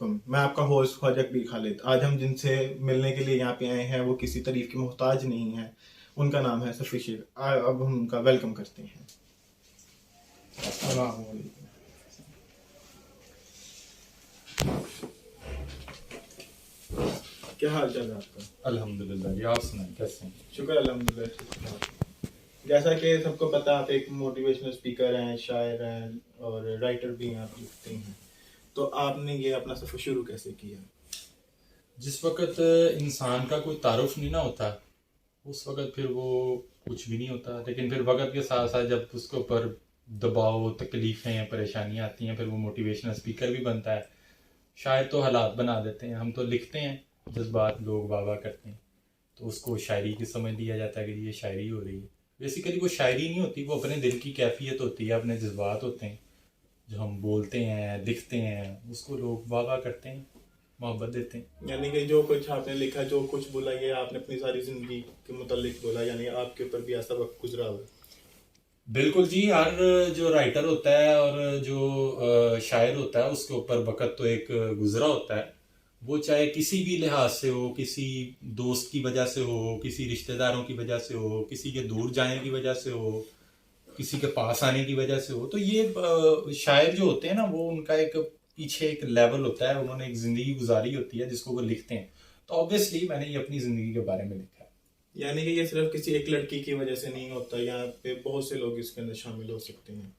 मैं आपका होस्ट ख्वाजा कबीर खालिद। आज हम जिनसे मिलने के लिए यहाँ पे आए हैं वो किसी तारीफ की मोहताज नहीं है। उनका नाम है सफ़ी शेख। अब हम उनका वेलकम करते हैं। अस्सलाम वालेकुम। क्या हाल चाल है आपका? अल्हम्दुलिल्लाह जी, आप सुनाएं कैसे हैं? शुक्र अल्हम्दुलिल्लाह। जैसा कि सबको पता, आप एक मोटिवेशनल स्पीकर हैं, शायर हैं और राइटर भी हैं, आप लिखते हैं। तो आपने ये अपना सफ़र शुरू कैसे किया? जिस वक्त इंसान का कोई तारुफ नहीं ना होता उस वक्त फिर वो कुछ भी नहीं होता, लेकिन फिर वक्त के साथ साथ जब उसके ऊपर दबाव, तकलीफ़ें, परेशानियाँ आती हैं फिर वो मोटिवेशनल स्पीकर भी बनता है। शायर तो हालात बना देते हैं, हम तो लिखते हैं, जज्बात लोग वाह वाह करते हैं तो उसको शायरी की समझ लिया जाता है कि ये शायरी हो रही है। बेसिकली वो शायरी नहीं होती, वो अपने दिल की कैफियत होती है, अपने जज्बात होते हैं जो हम बोलते हैं लिखते हैं, उसको लोग वाह वाह करते हैं, मोहब्बत देते हैं। यानी कि जो कुछ आपने लिखा, जो कुछ बोला, ये आपने अपनी सारी जिंदगी के मुतालिक बोला, यानी आपके ऊपर भी ऐसा वक्त गुजरा हुआ है। बिल्कुल जी, हर जो राइटर होता है और जो शायर होता है उसके ऊपर वक़्त तो एक गुजरा होता है। वो चाहे किसी भी लिहाज से हो, किसी दोस्त की वजह से हो, किसी रिश्तेदारों की वजह से हो, किसी के दूर जाने की वजह से हो, किसी के पास आने की वजह से हो, तो ये शायर जो होते हैं ना वो उनका एक पीछे एक लेवल होता है, उन्होंने एक ज़िंदगी गुजारी होती है जिसको वो लिखते हैं। तो ऑब्वियसली मैंने ये अपनी ज़िंदगी के बारे में लिखा है। यानी कि ये सिर्फ किसी एक लड़की की वजह से नहीं होता, यहाँ पे बहुत से लोग इसके अंदर शामिल हो सकते हैं।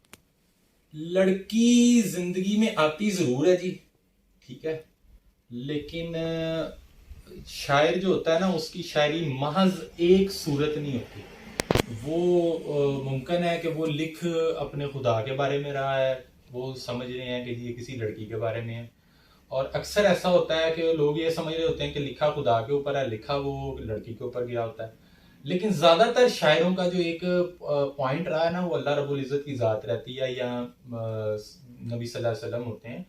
लड़की ज़िंदगी में आती ज़रूर है जी, ठीक है, लेकिन शायर जो होता है ना उसकी शायरी महज एक सूरत नहीं होती। वो मुमकिन है कि वो लिख अपने खुदा के बारे में रहा है, वो समझ रहे हैं कि ये किसी लड़की के बारे में है, और अक्सर ऐसा होता है कि लोग ये समझ रहे होते हैं कि लिखा खुदा के ऊपर है, लिखा वो लड़की के ऊपर गया होता है। लेकिन ज़्यादातर शायरों का जो एक पॉइंट रहा है ना वो अल्लाह रब्बुल इज़्ज़त की ज़ात रहती है या नबी सल्लल्लाहु अलैहि वसल्लम होते हैं।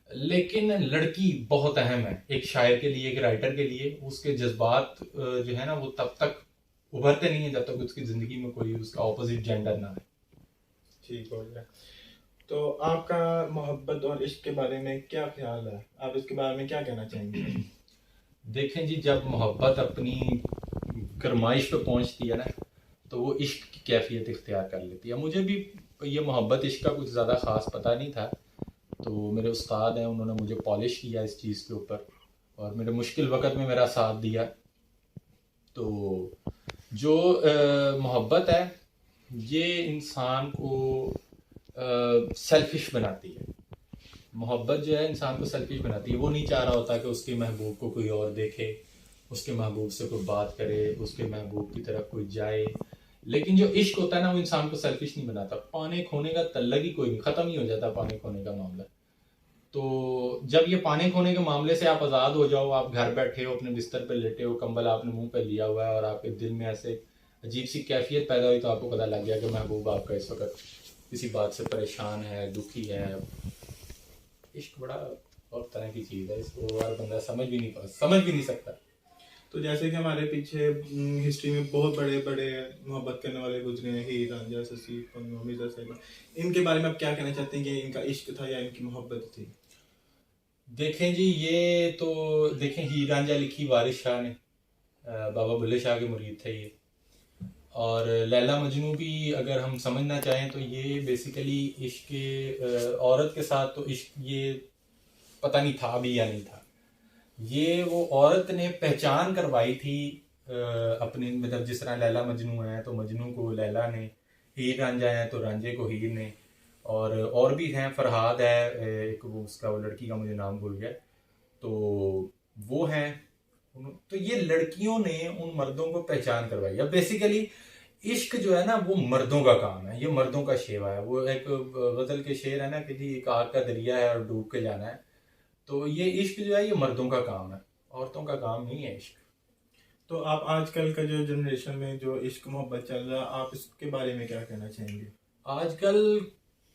लेकिन लड़की बहुत अहम है एक शायर के लिए, एक राइटर के लिए। उसके जज्बात जो है ना वो तब तक उभरते नहीं है जब तक उसकी ज़िंदगी में कोई उसका ऑपोजिट जेंडर ना है। ठीक हो गया। तो आपका मोहब्बत और इश्क के बारे में क्या ख्याल है? आप इसके बारे में क्या कहना चाहेंगे? देखें जी, जब मोहब्बत अपनी गरमाइश पे पहुंचती है ना तो वो इश्क की कैफियत इख्तियार कर लेती है। मुझे भी ये मोहब्बत इश्क का कुछ ज़्यादा ख़ास पता नहीं था, तो मेरे उस्ताद हैं उन्होंने मुझे पॉलिश किया इस चीज़ के ऊपर और मेरे मुश्किल वक़्त में मेरा साथ दिया। तो जो मोहब्बत है ये इंसान को सेल्फिश बनाती है। मोहब्बत जो है इंसान को सेल्फिश बनाती है। वो नहीं चाह रहा होता कि उसके महबूब को कोई और देखे, उसके महबूब से कोई बात करे, उसके महबूब की तरफ कोई जाए। लेकिन जो इश्क होता है ना वो इंसान को सेल्फिश नहीं बनाता। पाने खोने का तल्लग ही कोई नहीं, ख़त्म ही हो जाता पाने खोने का मामला। तो जब ये पाने खोने के मामले से आप आज़ाद हो जाओ, आप घर बैठे हो, अपने बिस्तर पे लेटे हो, कंबल आपने मुंह पे लिया हुआ है और आपके दिल में ऐसे अजीब सी कैफियत पैदा हुई, तो आपको पता लग गया कि महबूब आपका इस वक्त किसी बात से परेशान है, दुखी है। इश्क बड़ा और तरह की चीज़ है, इसको हर बंदा समझ भी नहीं सकता। तो जैसे कि हमारे पीछे हिस्ट्री में बहुत बड़े बड़े मोहब्बत करने वाले गुजरे हैं, हीर रांझा, शशि पन्नू, मिर्जा साहिबा। इनके बारे में आप क्या कहना चाहते हैं कि इनका इश्क था या इनकी मोहब्बत थी? देखें जी, ये तो देखें, हीर रांझा लिखी वारिस शाह ने, बाबा बुल्ले शाह के मुरीद थे ये। और लैला मजनू भी अगर हम समझना चाहें तो ये बेसिकली इश्क औरत के साथ, तो इश्क ये पता नहीं था भी या नहीं था। ये वो औरत ने पहचान करवाई थी अपने, मतलब जिस तरह लैला मजनू है तो मजनू को लैला ने, हीर रांझा है तो रांझे को हीर ने, और भी हैं, फरहाद है एक, वो उसका वो लड़की का मुझे नाम भूल गया, तो वो हैं। तो ये लड़कियों ने उन मर्दों को पहचान करवाई। अब बेसिकली इश्क जो है ना वो मर्दों का काम है, ये मर्दों का शेवा है। वो एक गजल के शेर है ना कि जी एक आग का दरिया है और डूब के जाना है। तो ये इश्क जो है ये मर्दों का काम है, औरतों का काम नहीं है इश्क। तो आप आजकल का जो जनरेशन में जो इश्क मोहब्बत चल रहा है, आप इसके बारे में क्या कहना चाहेंगे? आजकल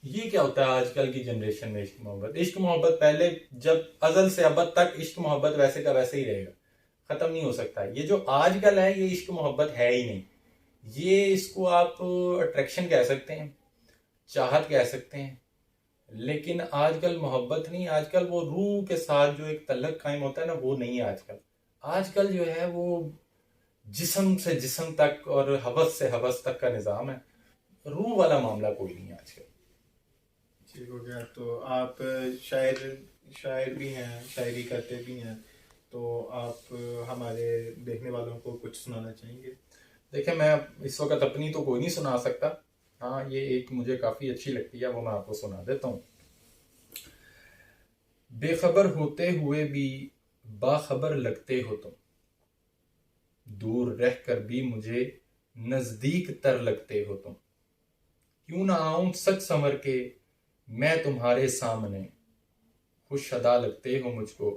ये क्या होता है, आजकल की जनरेशन में इश्क मोहब्बत, इश्क मोहब्बत पहले जब अजल से अबद तक इश्क मोहब्बत वैसे का वैसे ही रहेगा, खत्म नहीं हो सकता। ये जो आजकल है ये इश्क मोहब्बत है ही नहीं। ये इसको आप अट्रैक्शन कह सकते हैं, चाहत कह सकते हैं, लेकिन आजकल मोहब्बत नहीं, आजकल वो रूह के साथ जो एक तल्लक कायम होता है ना, वो नहीं है आजकल। आजकल जो है वो जिस्म से जिस्म तक और हवस से हवस तक का निज़ाम है, रूह वाला मामला कोई नहीं है आजकल। ठीक हो गया। तो आप शायर शायर भी हैं, शायरी करते भी हैं, तो आप हमारे देखने वालों को कुछ सुनाना चाहेंगे? देखिए, मैं इस वक्त अपनी तो कोई नहीं सुना सकता। हाँ, ये एक मुझे काफ़ी अच्छी लगती है, वो मैं आपको सुना देता हूँ। बेखबर होते हुए भी बाखबर लगते हो तुम, दूर रहकर भी मुझे नजदीक तर लगते हो तुम। क्यों ना आऊं सच संवर के मैं तुम्हारे सामने, खुश अदा लगते हो मुझको,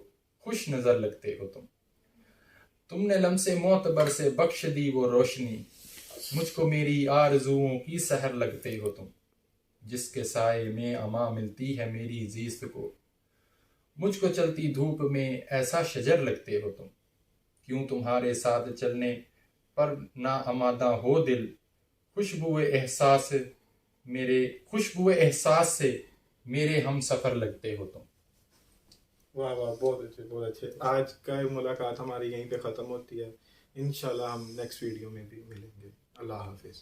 खुश नजर लगते हो तुम। तुमने लम्से मोतबर से बख्श दी वो रोशनी, मुझको मेरी आरज़ुओं की सहर लगते हो तुम। जिसके साए में अमा मिलती है मेरी जीस्त को, मुझको चलती धूप में ऐसा शजर लगते हो तुम। क्यों तुम्हारे साथ चलने पर ना आमादा हो दिल, खुशबुए एहसास मेरे खुशबुए एहसास से मेरे हम सफ़र लगते हो तुम। वाह वाह, बहुत अच्छे बहुत अच्छे। आज का मुलाकात हमारी यहीं पे ख़त्म होती है। इंशाल्लाह हम नेक्स्ट वीडियो में भी मिलेंगे। अल्लाह हाफिज़।